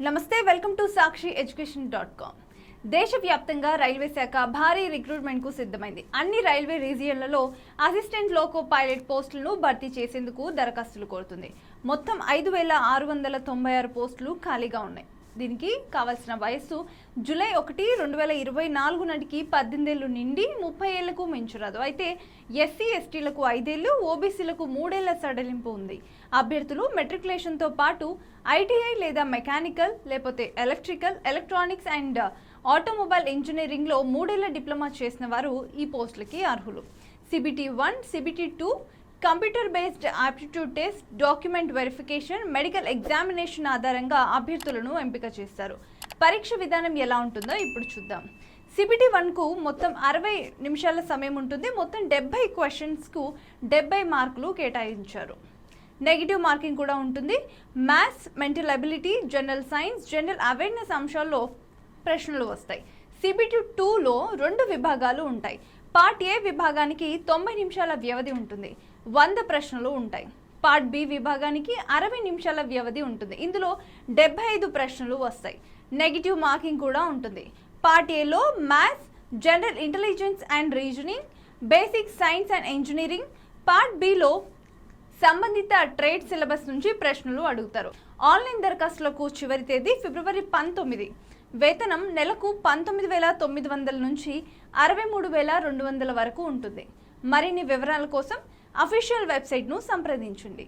నమస్తే, welcome to sakshiEducation.com. దేశవ్యాప్తంగా railway శాఖ భారీ రిక్రూట్మెంట్ కు సిద్ధమైంది. అన్ని రైల్వే రీజియన్లలో అసిస్టెంట్ లోకో పైలట్ పోస్టులను భర్తీ చేసేందుకు దరఖాస్తులు కోరుతుంది. మొత్తం 5696 పోస్టులు ఖాళీగా ఉన్నాయి. దీనికి కావాల్సిన వయస్సు జూలై 1, 2024 నాటికి 18 ఏళ్లు నిండి 30 ఏళ్లకు మించరాదు. అయితే ఎస్సీ ఎస్టీలకు 5 ఏళ్లు, ఓబీసీలకు 3 ఏళ్ల సడలింపు ఉంది. అభ్యర్థులు మెట్రికులేషన్తో పాటు ఐటీఐ లేదా మెకానికల్ లేకపోతే ఎలక్ట్రికల్, ఎలక్ట్రానిక్స్ అండ్ ఆటోమొబైల్ ఇంజనీరింగ్లో 3 ఏళ్ల డిప్లొమా చేసిన వారు ఈ పోస్టులకి అర్హులు. CBT 1, CBT 2, computer based aptitude test, document verification, medical examination ఆధారంగా అభ్యర్థులను ఎంపిక చేస్తారు. పరీక్ష విధానం ఎలా ఉంటుందో ఇప్పుడు చూద్దాం. CBT 1కు మొత్తం 60 నిమిషాల సమయం ఉంటుంది. మొత్తం 70 క్వశ్చన్స్కు 70 మార్కులు కేటాయించారు. నెగిటివ్ మార్కింగ్ కూడా ఉంటుంది. Maths, mental ability, general science, general awareness అంశాల్లో ప్రశ్నలు వస్తాయి. CBT 2లో 2 విభాగాలు ఉంటాయి. పార్ట్ ఏ విభాగానికి 90 నిమిషాల వ్యవధి ఉంటుంది, 100 ప్రశ్నలు ఉంటాయి. పార్ట్ బి విభాగానికి 60 నిమిషాల వ్యవధి ఉంటుంది, ఇందులో 75 ప్రశ్నలు వస్తాయి. నెగిటివ్ మార్కింగ్ కూడా ఉంటుంది. పార్ట్ ఏలో maths, general intelligence and reasoning, basic science and engineering. Part below సంబంధిత ట్రేడ్ సిలబస్ నుంచి ప్రశ్నలు అడుగుతారు. ఆన్లైన్ దరఖాస్తులకు చివరి తేదీ ఫిబ్రవరి 19. వేతనం నెలకు 19,900 నుంచి 63,200 వరకు ఉంటుంది. మరిన్ని వివరాల కోసం అఫీషియల్ వెబ్సైట్ను సంప్రదించండి.